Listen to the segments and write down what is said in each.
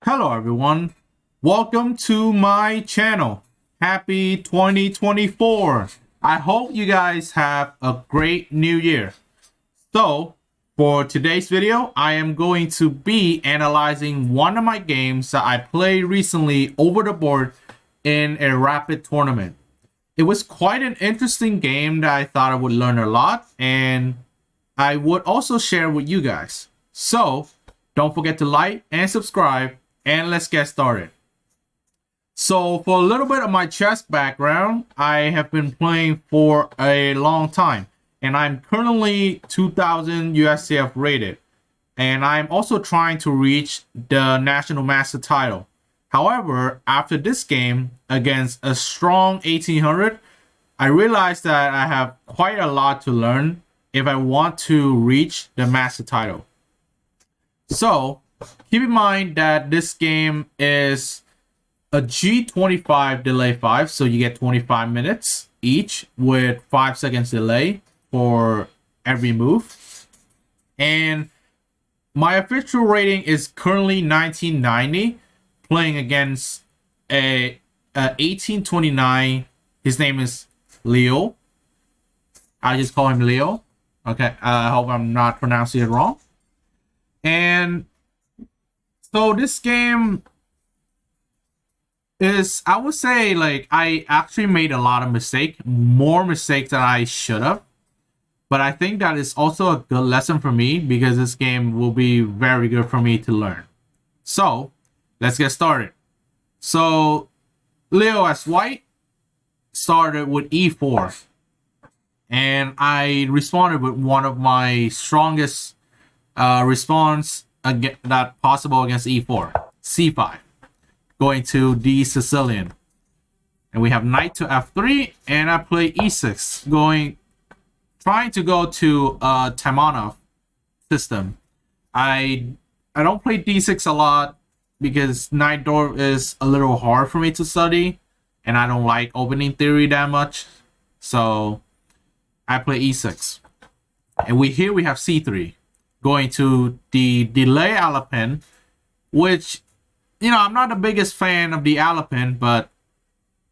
Hello everyone, welcome to my channel. Happy 2024. I hope you guys have a great new year. So for today's video, I am going to be analyzing one of my games that I played recently over the board in a rapid tournament. It was quite an interesting game that I thought I would learn a lot and I would also share with you guys. So don't forget to like and subscribe, and let's get started. So for a little bit of my chess background, I have been playing for a long time and I'm currently 2000 USCF rated, and I'm also trying to reach the National Master title. However, after this game against a strong 1800, I realized that I have quite a lot to learn if I want to reach the Master title. So keep in mind that this game is a G25 delay 5, so you get 25 minutes each with 5 seconds delay for every move. And my official rating is currently 1990, playing against a 1829. His name is Leo. I just call him Leo. Okay, I hope I'm not pronouncing it wrong. And so this game is, I would say, like, I actually made a lot of mistakes, more mistakes than I should have. But I think that is also a good lesson for me because this game will be very good for me to learn. So let's get started. So Leo as white started with e4. And I responded with one of my strongest response that possible against e4, c5, going to d Sicilian, and we have knight to f3, and I play e6, trying to go to Taimanov system. I don't play d6 a lot because knight dwarf is a little hard for me to study, and I don't like opening theory that much, so I play e6, and we have c3, going to the delay Alapin, which, you know, I'm not the biggest fan of the Alapin, but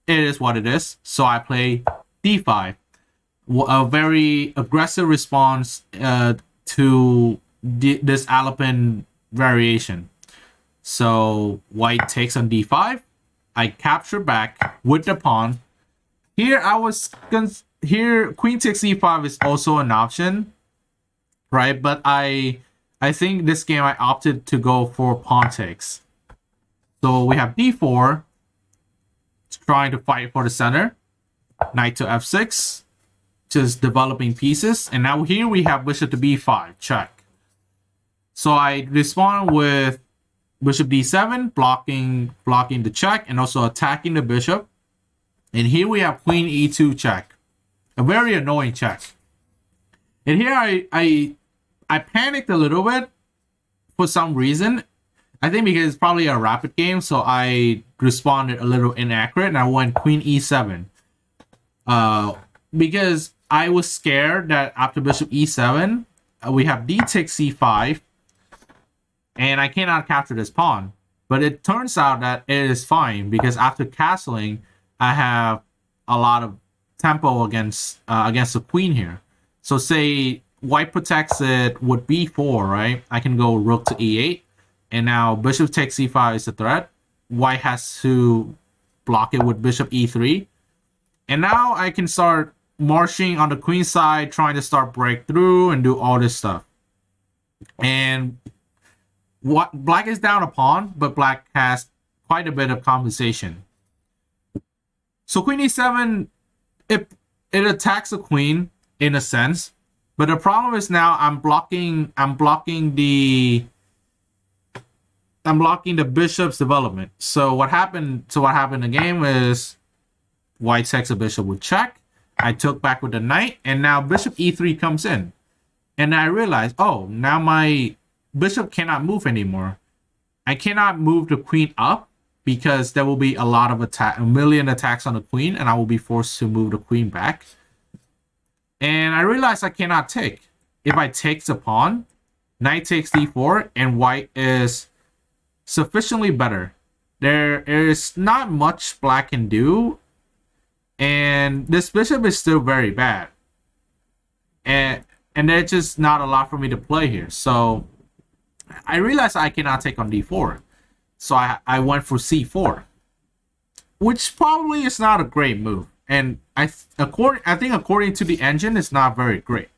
it is what it is. So I play d5, a very aggressive response to this Alapin variation. So white takes on d5. I capture back with the pawn. Here queen takes e5 is also an option, right? But I think this game I opted to go for pawn takes. So we have d4, trying to fight for the center. Knight to f6, just developing pieces. And now here we have bishop to b5, check. So I respond with bishop d7, blocking the check and also attacking the bishop. And here we have queen e2 check. A very annoying check. And here I panicked a little bit for some reason. I think because it's probably a rapid game, so I responded a little inaccurate and I went queen e7. Because I was scared that after bishop e7, we have d takes c5, and I cannot capture this pawn. But it turns out that it is fine because after castling, I have a lot of tempo against the queen here. So say white protects it with b4, right? I can go rook to e8, and now bishop takes c5 is a threat. White has to block it with bishop e3, and now I can start marching on the queen side, trying to start breakthrough and do all this stuff. And what black is down a pawn, but black has quite a bit of compensation. So queen e7, it attacks the queen in a sense, but the problem is now I'm blocking the bishop's development. So what happened in the game is white takes a bishop with check. I took back with the knight, and now bishop e3 comes in, and I realized, oh, now my bishop cannot move anymore. I cannot move the queen up because there will be a million attacks on the queen, and I will be forced to move the queen back. And I realized I cannot take. If I take the pawn, knight takes d4, and white is sufficiently better. There is not much black can do, and this bishop is still very bad. And there's just not a lot for me to play here. So I realized I cannot take on d4. So I went for c4, which probably is not a great move. And I think according to the engine, it's not very great.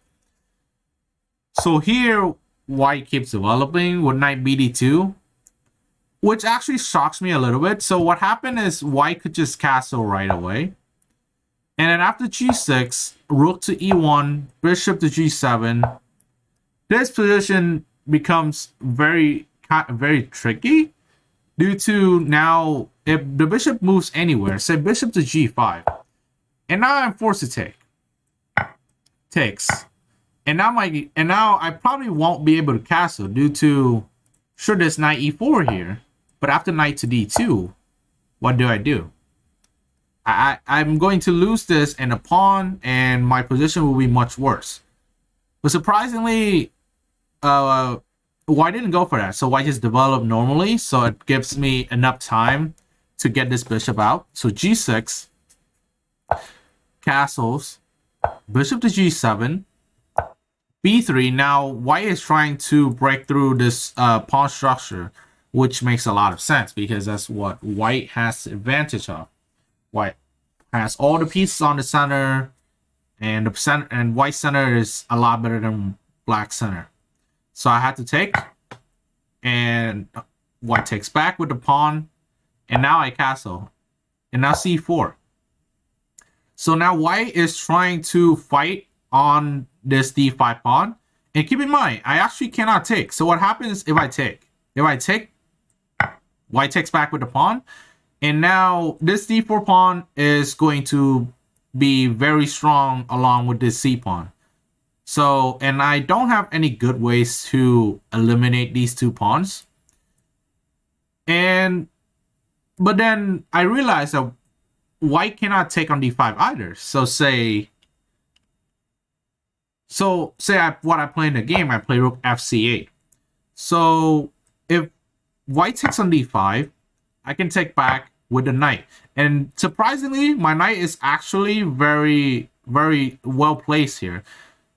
So here, white keeps developing with knight bd2, which actually shocks me a little bit. So what happened is white could just castle right away. And then after g6, rook to e1, bishop to g7. This position becomes very tricky due to now if the bishop moves anywhere, say bishop to g5, and now I'm forced to take. Takes. And now I probably won't be able to castle due to sure there's knight e4 here, but after knight to d2, what do? I'm going to lose this and a pawn, and my position will be much worse. But surprisingly, white didn't go for that. So white just developed normally, so it gives me enough time to get this bishop out. So g6, castles, bishop to g7, b3. Now white is trying to break through this pawn structure, which makes a lot of sense because that's what white has advantage of. White has all the pieces on the center, and the center and white center is a lot better than black center. So I had to take, and white takes back with the pawn, and now I castle, and now c4. So now white is trying to fight on this d5 pawn, and keep in mind I actually cannot take. So what happens if I take? If I take, white takes back with the pawn. And now this d4 pawn is going to be very strong along with this c pawn. So, and I don't have any good ways to eliminate these two pawns. But then I realized that white cannot take on d5 either. So say what I play in the game, I play rook fc8. So if white takes on d5, I can take back with the knight. And surprisingly, my knight is actually very, very well placed here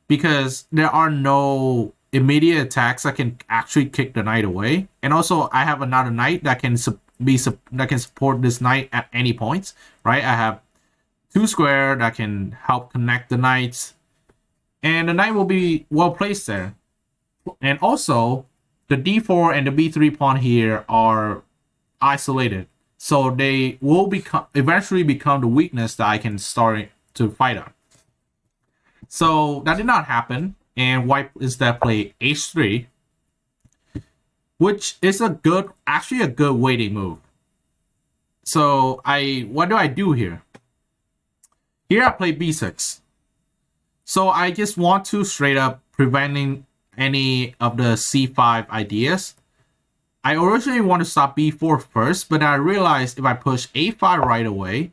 because there are no immediate attacks that can actually kick the knight away. And also, I have another knight that can support this knight at any point, right? I have two square that can help connect the knights, and the knight will be well placed there. And also, the d4 and the b3 pawn here are isolated, so they will eventually become the weakness that I can start to fight on. So that did not happen, and white instead played h3, which is actually a good waiting move. So what do I do here? Here I play b6. So I just want to straight up preventing any of the c5 ideas. I originally want to stop b4 first, but I realized if I push a5 right away,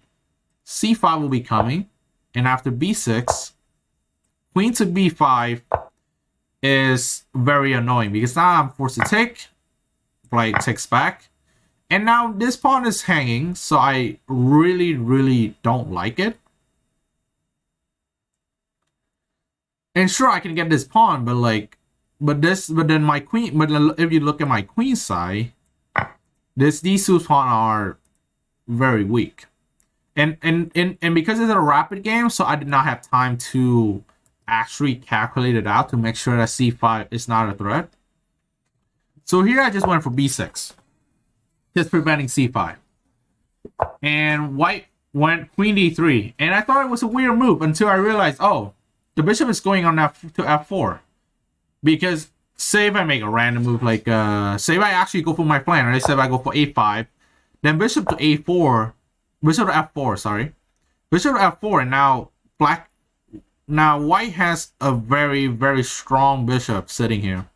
c5 will be coming. And after b6, queen to b5 is very annoying because now I'm forced to take. White takes back. And now this pawn is hanging, so I really, really don't like it. And sure, I can get this pawn, but then my queen, but if you look at my queen side, these two pawns are very weak. And because it's a rapid game, so I did not have time to actually calculate it out to make sure that c5 is not a threat. So here I just went for b6, just preventing c5. And white went queen d3, and I thought it was a weird move until I realized, oh, the bishop is going on to f4. Because say if I make a random move, like say if I actually go for my plan, right? Say if I go for a5, then bishop to a4, bishop to f4, sorry, bishop to f4, and now white has a very, very strong bishop sitting here,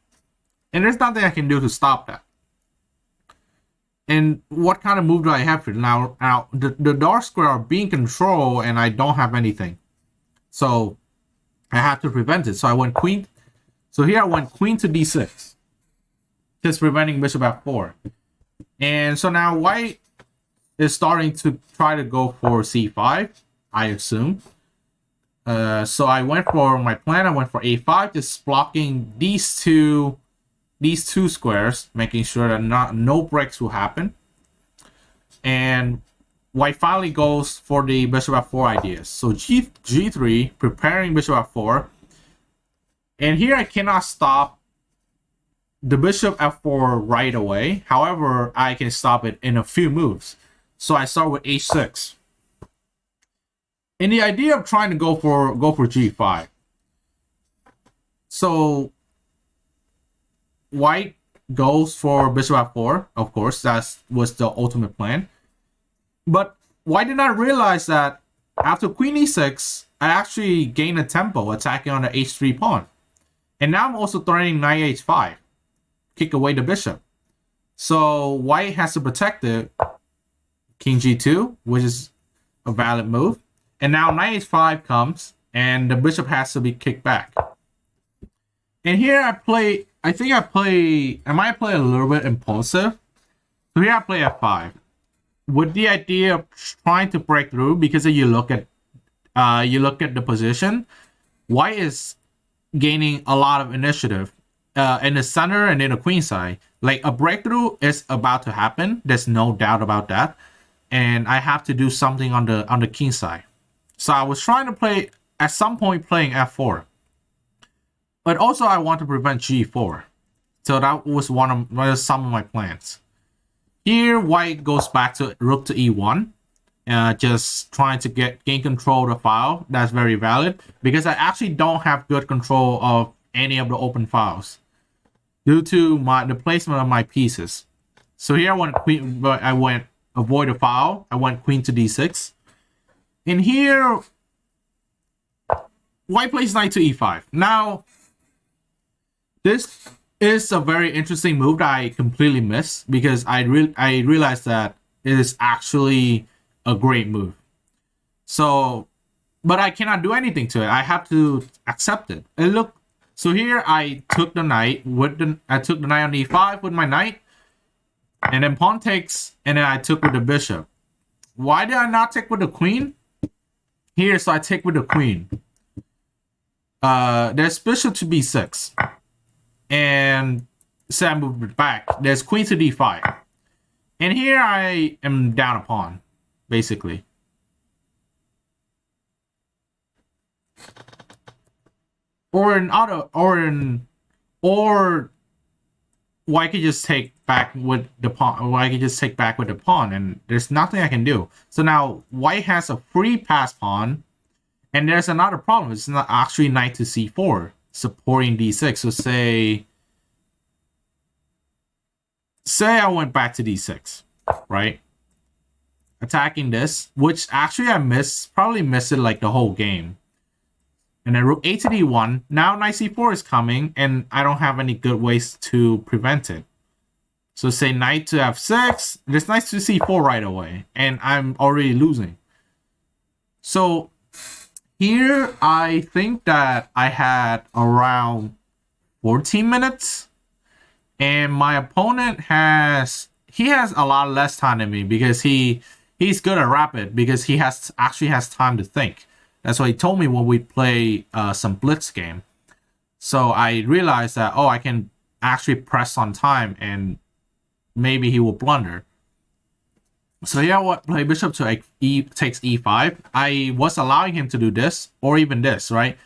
and there's nothing I can do to stop that. And what kind of move do I have here? Now the dark square are being controlled, and I don't have anything, so I have to prevent it. So I went queen. So here I went queen to d6, just preventing bishop f4. And so now white is starting to try to go for c5, I assume. So I went for my plan. I went for a5, just blocking these two squares, making sure that no breaks will happen. And white finally goes for the bishop f4 ideas. So g3, preparing bishop f4. And here I cannot stop the bishop f4 right away. However, I can stop it in a few moves. So I start with h6. And the idea of trying to go for g5. So white goes for bishop f4, of course. That was the ultimate plan. But white did not realize that after queen e6, I actually gained a tempo attacking on the h3 pawn. And now I'm also threatening knight h5. Kick away the bishop. So white has to protect it. King g2, which is a valid move. And now knight h5 comes, and the bishop has to be kicked back. And here I might play a little bit impulsive. So here I play f5. With the idea of trying to break through, because if you look at the position, white is gaining a lot of initiative in the center and in the queen side. Like a breakthrough is about to happen. There's no doubt about that. And I have to do something on the king side. So I was trying to play at some point playing f4. But also I want to prevent g4. So that was some of my plans. Here white goes back to rook to e1. Just trying to gain control of the file. That's very valid because I actually don't have good control of any of the open files due to the placement of my pieces. So here I went avoid a file. I went queen to d6. And here white plays knight to e5. Now this is a very interesting move that I completely missed because I realized that it is actually a great move. So, but I cannot do anything to it. I have to accept it. And look, so here I took the knight I took the knight on e5 with my knight, and then pawn takes, and then I took with the bishop. Why did I not take with the queen? Here, so I take with the queen. There's bishop to b6. And say I move it back. There's queen to d5. And here I am down a pawn, basically. Or white could just take back with the pawn. Or I could just take back with the pawn, and there's nothing I can do. So now white has a free pass pawn, and there's another problem. It's not actually knight to c4 supporting d6. So say I went back to d6, right? Attacking this, which actually I probably missed it like the whole game. And then rook a to d1. Now knight c4 is coming, and I don't have any good ways to prevent it. So say knight to f6. There's knight to c4 right away, and I'm already losing. So here I think that I had around 14 minutes, and my opponent has a lot less time than me because he's good at rapid because he actually has time to think. That's what he told me when we play some blitz game. So I realized that, I can actually press on time and maybe he will blunder. So yeah, what play bishop to takes e5. I was allowing him to do this or even this, right?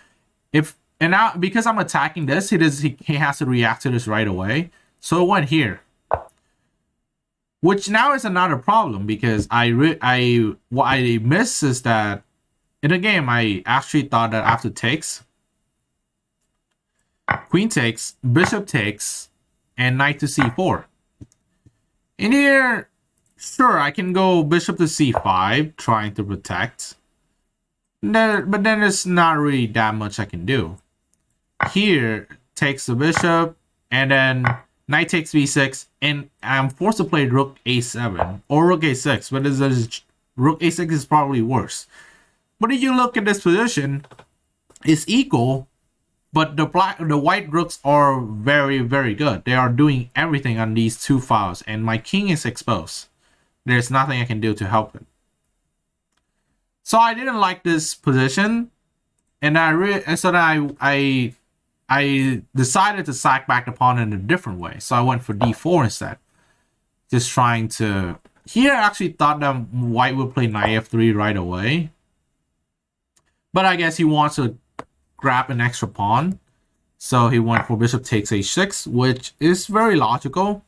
And now because I'm attacking this, he has to react to this right away. So it went here, which now is another problem because what I miss is that in the game I actually thought that after takes, queen takes, bishop takes, and knight to c4. In here, sure, I can go bishop to c5, trying to protect. But then there's not really that much I can do. Here, takes the bishop, and then knight takes b6, and I'm forced to play rook a7 or rook a6, but rook a6 is probably worse. But if you look at this position, it's equal, But the white rooks are very, very good. They are doing everything on these two files, and my king is exposed. There's nothing I can do to help it. So I didn't like this position, and so then I decided to sack back the pawn in a different way. So I went for d4 instead, just trying to. Here I actually thought that white would play knight f3 right away, but I guess he wants to grab an extra pawn, so he went for bishop takes h6, which is very logical.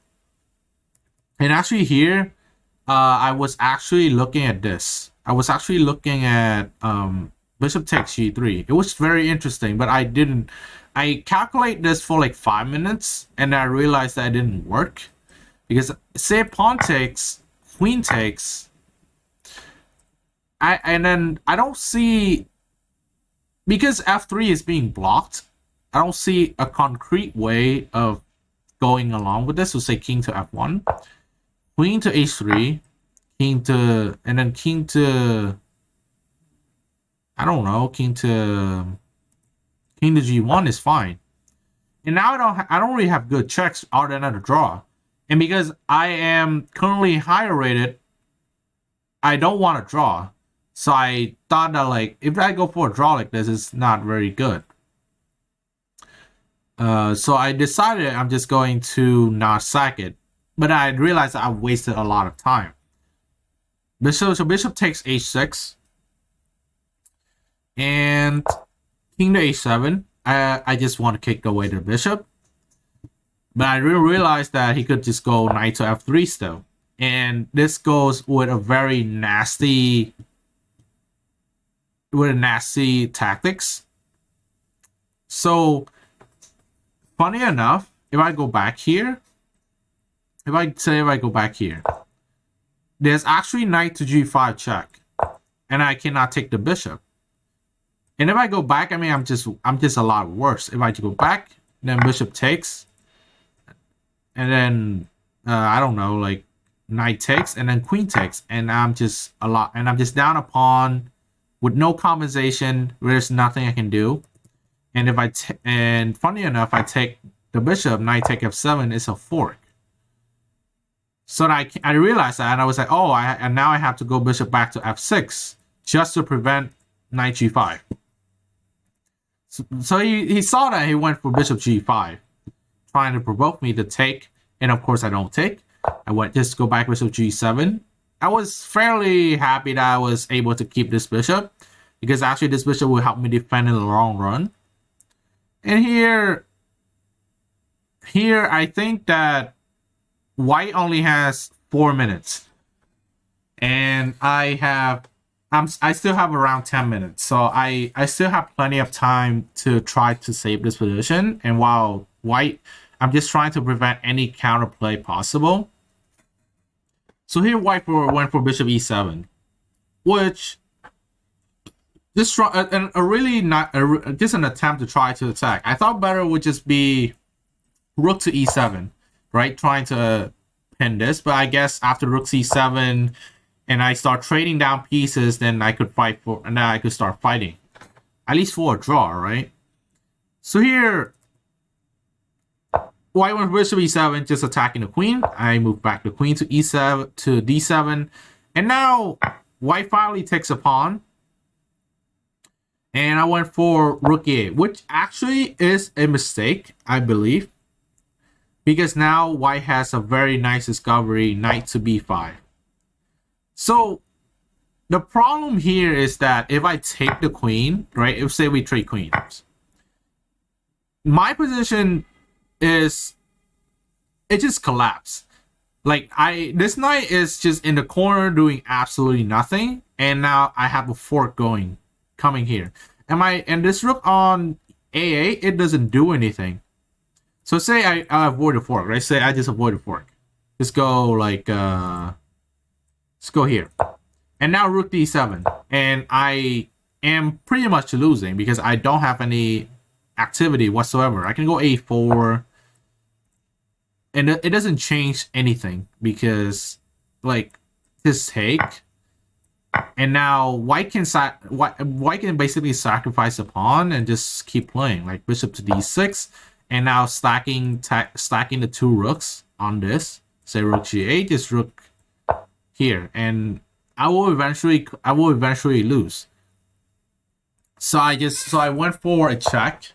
And actually here, I was actually looking at this. I was actually looking at bishop takes g3. It was very interesting, but I didn't. I calculate this for like 5 minutes, and I realized that it didn't work because say pawn takes, queen takes. And then I don't see, because f3 is being blocked, I don't see a concrete way of going along with this. So say king to f1, queen to h3, king to, and then king to, I don't know, king to g1 is fine. And now I don't really have good checks other than a draw. And because I am currently higher rated, I don't want to draw. So I thought that like if I go for a draw like this, it's not very good. So I decided I'm just going to not sack it. But I realized I wasted a lot of time. So bishop takes h6. And king to h7. I just want to kick away the bishop. But I didn't realize that he could just go knight to f3 still. And this goes with a very nasty tactics. So funny enough, if I go back here, if I go back here, there's actually knight to g5 check, and I cannot take the bishop. And if I go back, I mean, I'm just a lot worse. If I go back, then bishop takes, and then I don't know, like knight takes, and then queen takes, and I'm just down a pawn with no compensation. There's nothing I can do. And if and funny enough, I take the bishop, knight take f7 is a fork. So I realized that, and I was like, oh, and now I have to go bishop back to f6 just to prevent knight g5. So he saw that, he went for bishop g5, trying to provoke me to take, and of course I don't take. I went just go back bishop g7. I was fairly happy that I was able to keep this bishop, because actually this bishop will help me defend in the long run. And here I think that white only has 4 minutes, and I still have around 10 minutes, so I still have plenty of time to try to save this position. And while white, I'm just trying to prevent any counterplay possible. So here white went for bishop e7, which just just an attempt to try to attack. I thought better would just be rook to e7, right? Trying to pin this, but I guess after rook c7 and I start trading down pieces, then I could fight for, and then I could start fighting, at least for a draw, right? So here, white went for bishop e7, just attacking the queen. I move back the queen to e7 to d7, and now white finally takes a pawn. And I went for rook e8, which actually is a mistake, I believe, because now white has a very nice discovery, knight to b5. So the problem here is that if I take the queen, right, if say we trade queens, my position is, it just collapsed. Like this knight is just in the corner doing absolutely nothing, and now I have a fork coming here. And this rook on a8, it doesn't do anything. So say I avoid a fork, right? Say I just avoid a fork. Just go like let's go here. And now rook d7. And I am pretty much losing because I don't have any activity whatsoever. I can go a4. And it doesn't change anything because like this take, And now white can basically sacrifice a pawn and just keep playing, like bishop to d6, and now stacking the two rooks on this. Say rook g8, this rook here, and I will eventually lose. So I went for a check,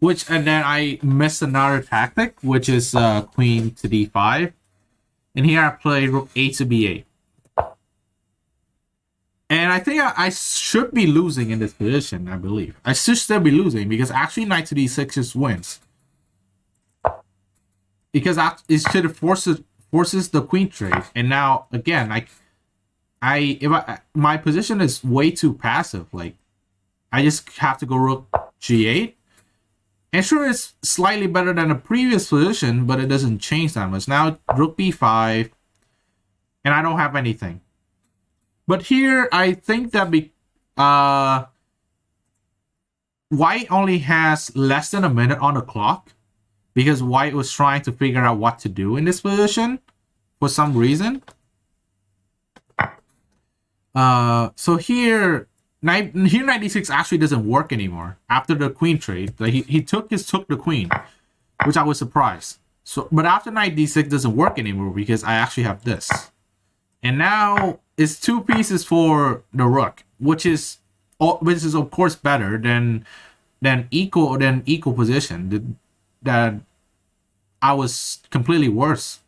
and then I missed another tactic, which is queen to d5, and here I play rook a to b8. And I think I should be losing in this position, I believe. I should still be losing because actually knight to d6 just wins. Because it should have forces the queen trade. And now, again, my position is way too passive. Like, I just have to go rook g8. And sure, it's slightly better than the previous position, but it doesn't change that much. Now, rook b5. And I don't have anything. But here, I think that white only has less than a minute on the clock because white was trying to figure out what to do in this position for some reason. So here knight d6 actually doesn't work anymore after the queen trade. Like he took the queen, which I was surprised. So, but after knight d6 doesn't work anymore because I actually have this. And now it's two pieces for the rook, which is of course better than equal position. That I was completely worse.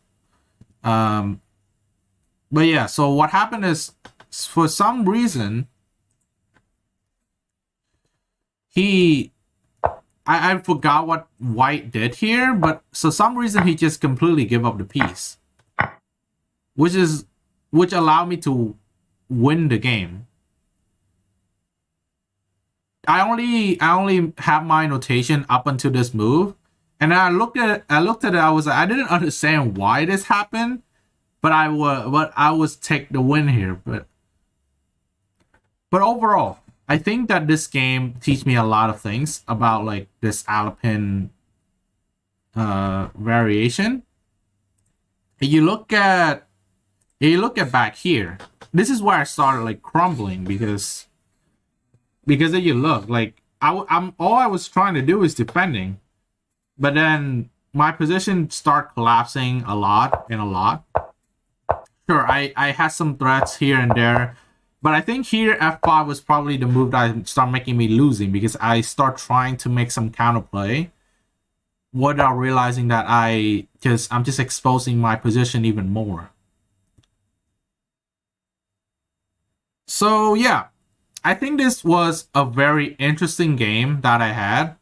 But yeah, so what happened is for some reason I forgot what white did here, but for some reason he just completely gave up the piece, which allowed me to win the game. I only have my notation up until this move, and I looked at it. I was like, I didn't understand why this happened, but I was take the win here. But overall, I think that this game teach me a lot of things about like this Alpin variation. If you look at back here, this is where I started like crumbling because if you look, like I'm all I was trying to do is defending, but then my position start collapsing a lot. Sure, I had some threats here and there, but I think here f5 was probably the move that started making me losing because I start trying to make some counterplay without realizing that I'm just exposing my position even more. So yeah, I think this was a very interesting game that I had.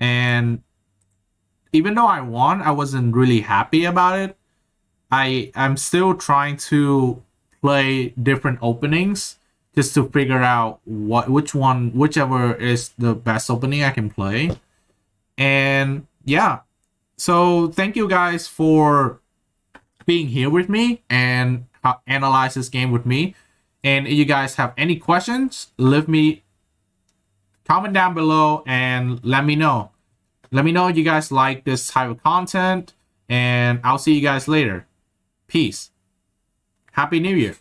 And even though I won, I wasn't really happy about it. I'm still trying to play different openings just to figure out whichever is the best opening I can play. And yeah, so thank you guys for being here with me and analyze this game with me. And if you guys have any questions, comment down below and let me know. Let me know if you guys like this type of content, and I'll see you guys later. Peace. Happy New Year.